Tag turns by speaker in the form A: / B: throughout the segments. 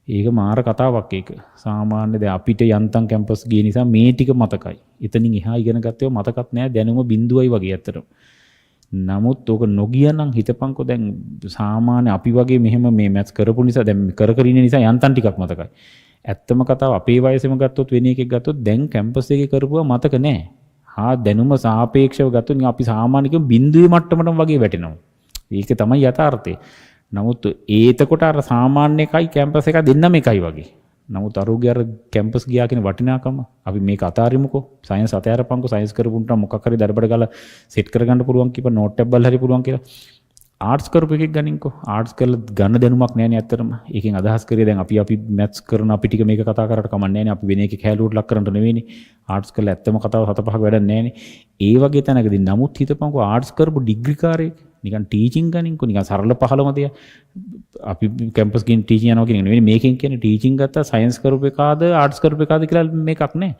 A: ඒක මාර කතාවක් ඒක. සාමාන්‍ය දැන් අපිට යන්තම් කැම්පස් ගිය නිසා මේ ටික මතකයි. එතනින් එහා ඉගෙන ගත්තේව මතකත් නෑ දැනුම බිඳුවයි වගේ ඇත්තටම. නමුත් ඕක නොගිය නම් හිතපන්කෝ දැන් සාමාන්‍ය අපි වගේ මෙහෙම මේ මැත්ස් කරපු නිසා දැන් කර කර ඉන්න නිසා යන්තම් ටිකක් මතකයි. ඇත්තම කතාව අපේ වයසෙම ගත්තොත් වෙන එකෙක් ගත්තොත් දැන් කැම්පස් එකේ කරපුවා මතක නෑ. දැනුම සාපේක්ෂව ගත්තොත් අපි සාමාන්‍යකම බිඳුවේ මට්ටමටම වගේ වැටෙනවා. ඒක තමයි යථාර්ථය. නමුත් ඒතකොට අර සාමාන්‍ය එකයි කැම්පස් එක දෙන්නම එකයි වගේ. නමුත් අරෝගේ අර කැම්පස් ගියා කියන වටිනාකම අපි මේක අතාරිමුකෝ. සයන්ස් අතෑරපන්කෝ. සයන්ස් කරපුන්ට මොකක් හරි දරබඩ ගාලා සෙට් කරගන්න පුළුවන් කිප නෝට් එකක් බලලා හරි පුළුවන් කියලා. ආර්ට්ස් කරපු එකෙක් ගනින්කෝ. ආර්ට්ස් කරලා ගන්න දැනුමක් නැහැ නේ ඇත්තටම. ඒකෙන් අදහස් කරේ දැන් අපි මැත්ස් කරන අපි ටික මේක කතා කරාට කමක් නැහැ නේ. අපි වෙන එකේ කැලුවට ලක් කරන්න නෙවෙයිනේ. ආර්ට්ස් කරලා ඇත්තම කතාව හත පහක් වැඩක් නැහැ නේ. ඒ වගේ තැනකදී නමුත් හිතපන්කෝ ආර්ට්ස් කරපු ඩිග්‍රී කාරයෙක් නිකන් ටීචින් ගනින්කෝ. නිකන් සරල පහළම දෙයක්. අපි කැම්පස් ගින් ටීචින් යනවා කියන එක නෙවෙයි මේකෙන් කියන්නේ ටීචින් ගත්තා සයන්ස් කරපු එකාද ආර්ට්ස් කරපු එකාද කියලා මේකක් නැහැ.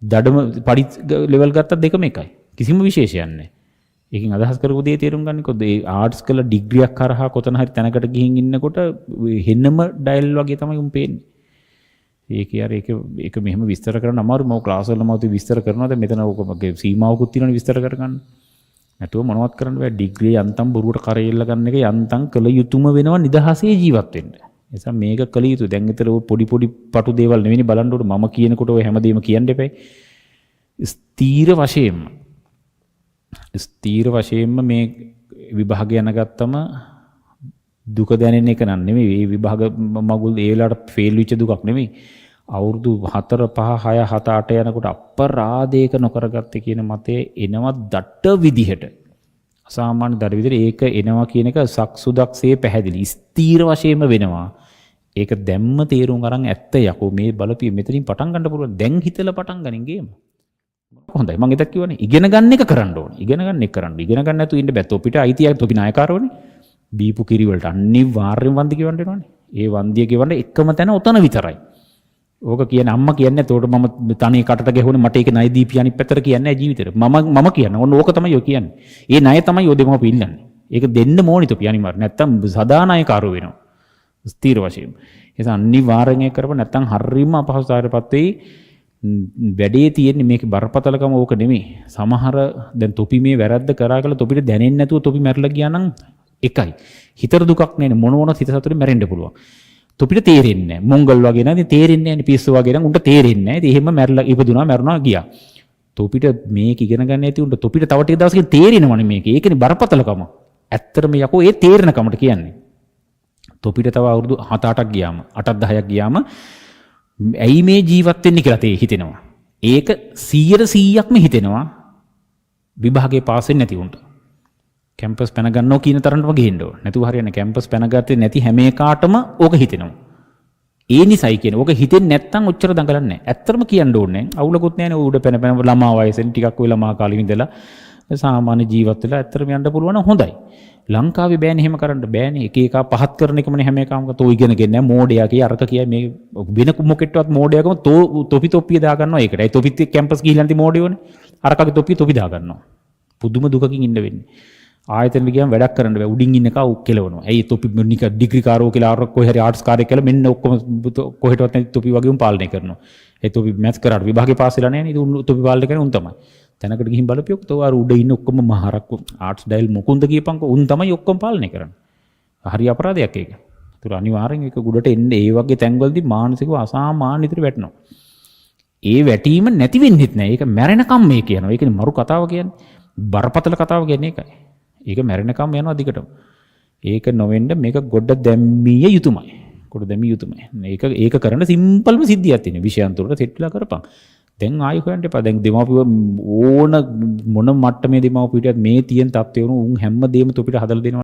A: දඩම පඩි ලෙවල් ගත්තා දෙකම එකයි. කිසිම විශේෂයක් නැහැ. ඒකෙන් අදහස් කරපු දේ තේරුම් ගන්නකො ඒ ආර්ට්ස් කළා ඩිග්‍රියක් කරහා කොතන හරි තැනකට ගිහින් ඉන්නකොට හෙන්නම ඩයල් වගේ තමයි උන් පේන්නේ. ඒක මෙහෙම විස්තර කරන්න අමාරුයි. මම ක්ලාස් වල මම විස්තර කරනවා. දැන් මෙතන ඔකගේ සීමාවකුත් තියෙනවනේ විස්තර කරගන්න. නැතුව මොනවත් කරන්න බෑ. ඩිග්‍රී යන්තම් බොරුවට කරේල්ල ගන්න එක යන්තම් කළ යුතුම වෙනවා නිදහසේ ජීවත් වෙන්න. ඒ නිසා මේක කළ යුතු. දැන් ඊතර පොඩි පටු දේවල් නෙවෙයි බලන්න ඕනේ. මම කියනකොට ඔය හැමදේම කියන්න එපා. ස්ථීර වශයෙන්ම මේ විභාගය යනගත්තම දුක දැනෙන එක නන් නෙමෙයි. මේ විභාග මගුල් ඒ වෙලාවට ෆේල් වෙච්ච දුකක් නෙමෙයි. අවුරුදු 4 5 6 7 8 යනකොට අපරාධයක නොකරගත්තේ කියන මතය එනවා දඩ විදිහට. අසාමාන්‍ය දඩ විදිහට ඒක එනවා කියන එක සක්සුදක්සේ පැහැදිලි. ස්ථීර වශයෙන්ම වෙනවා. ඒක දැම්ම තේරුම් අරන් ඇත්ත යකෝ මේ බලපිය මෙතනින් පටන් ගන්න පුළුවන්. දැන් හිතලා පටන් ගනින් ගේම. හොඳයි මම ඉතක් කියවනේ ඉගෙන ගන්න එක කරන්න ඕනේ. ඉගෙන ගන්න එක කරන්න. ඉගෙන ගන්න නැතුව ඉන්න බෑ. තොපිට අයිතියක් තොපි නායකාරවනේ. බීපු කිරි වලට අනිවාර්යෙන් වන්දි කියවන්න වෙනවනේ. ඒ වන්දිය කියවන්න එකම තැන ඔතන විතරයි. ඕක කියන්නේ අම්මා කියන්නේ එතකොට මම තනිය කටට ගැහුනේ මට ඒක ණය දීපි අනිත් පැත්තට කියන්නේ නැහැ ජීවිතේට. මම කියන්නේ ඕන ඕක තමයි ඔය කියන්නේ. ඒ ණය තමයි ඔය දෙමව්පිය ඉල්ලන්නේ. ඒක දෙන්න ඕනි තොපි අනිවාර්යෙන්. නැත්තම් සදා නායකාරෝ වෙනවා. ස්ථීර වශයෙන්. ඒ නිසා අනිවාර්යෙන් ඒක කරපො නැත්තම් හරියම අපහසුතාවයටපත් වෙයි. වැඩේ තියෙන්නේ මේකේ බරපතලකම ඕක නෙමෙයි. සමහර දැන් තොපි මේ වැරද්ද කරා කියලා තොපිට දැනෙන්නේ නැතුව තොපි මැරලා ගියා නම් එකයි. හිතට දුකක් නෑනේ මොන හිත සතුටින් මැරෙන්න පුළුවන්. තොපිට තේරෙන්නේ නෑ. මොංගල් වගේ නේද තේරෙන්නේ නෑනේ පිස්සු වගේ නම් උන්ට තේරෙන්නේ නෑ. ඉතින් එහෙම මැරලා ඉපදුනා මැරුණා ගියා. තොපිට මේක ඉගෙන ගන්න නැති උන්ට තොපිට තව ටික දවසකින් තේරෙනවනේ මේක. ඒකනේ බරපතලකම. ඇත්තටම යකෝ ඒ තේරෙන කමට කියන්නේ. තොපිට තව අවුරුදු 7-8ක් ගියාම 8ක් 10ක් ගියාම ඇයි මේ ජීවත් වෙන්නේ කියලා තේ හිතෙනවා. ඒක 100%ක්ම හිතෙනවා විභාගේ පාස් වෙන්නේ නැති උන්ට. කැම්පස් පැන ගන්නව කියන තරමටම ගේන්න ඕන. නැතුව හරියන්නේ කැම්පස් පැන ගත්තේ නැති හැම එකාටම ඕක හිතෙනවා. ඒ නිසයි කියන්නේ. ඕක හිතෙන්නේ නැත්තම් ඔච්චර දඟලන්නේ නැහැ. ඇත්තටම කියන්න ඕනේ නැහැ. අවුලකුත් නැහැ නේ. උඩ පැන ළමා වයසෙන් ටිකක් ඔය ළමා කාලෙ ඉඳලා සාමාන්‍ය ජීවත් වෙලා ඇත්තටම යන්න පුළුවන් නම් හොඳයි. ලංකාවේ බෑනේ එහෙම කරන්න බෑනේ. එක එක පහත් කරන එකමනේ හැම එකම තෝ ඉගෙනගෙන නැහැ. මෝඩයා කිය අරක කියයි මේ වෙන මොකෙටවත් මෝඩයාකම තොපි තොප්පිය දා ගන්නවා ඒකට. ඒ තොපිත් කැම්පස් ගිහිල්ලා නැති මෝඩයෝනේ. අරකගේ තොපි දා ගන්නවා. පුදුම දුකකින් ඉන්න වෙන්නේ. ආයතන ගියාම වැඩක් කරන්න බෑ. උඩින් ඉන්න කා කෙලවනවා. ඇයි තොපි නික ඩිග්‍රී කාරෝ කියලා අර කොහේ හරි ආර්ට්ස් කාර්යයක් කියලා මෙන්න ඔක්කොම කොහෙටවත් නැති තොපි වගේ උන් පාලනය කරනවා. ඒ තොපි මැත්ස් කරාට විභාගේ පාස් වෙලා නැහැ නේද? උන් තොපි පාලනය කරන්නේ උන් තමයි. තැනකට ගිහින් බලපියොත් තෝ අර උඩ ඉන්න ඔක්කොම මහරක් ආර්ට්ස් ඩයල් මොකුන්ද කියපන්කෝ උන් තමයි ඔක්කොම පාලනය කරන්නේ. හරි අපරාධයක් ඒක. ඒතර අනිවාර්යෙන් ඒක ගුඩට එන්නේ ඒ වගේ තැන්වලදී මානසිකව අසාමාන්‍ය විදිහට වැටෙනවා. ඒ වැටීම නැති වෙන්නෙත් නැහැ. ඒක මැරෙනකම් මේ කියනවා. ඒකනේ මරු කතාව කියන්නේ. බරපතල කතාව කියන්නේ ඒකයි. ඒක මැරෙනකම් යනවා දිගටම. ඒක නොවෙන්න මේක ගොඩ දැම්මිය යුතුයමයි. ගොඩ දැම්මිය යුතුයමයි. ඒක කරන සිම්පල්ම සිද්ධියක් තියෙන. විෂයන් තුනට සෙට් වෙලා කරපන්. දැන් ආයෙ හොයන්න එපා. දැන් දෙමාපිය ඕන මොන මට්ටමේ දෙමාපියට මේ තියෙන තත්ත්වය උන් හැමදේම තොපිට හදලා දෙනවා.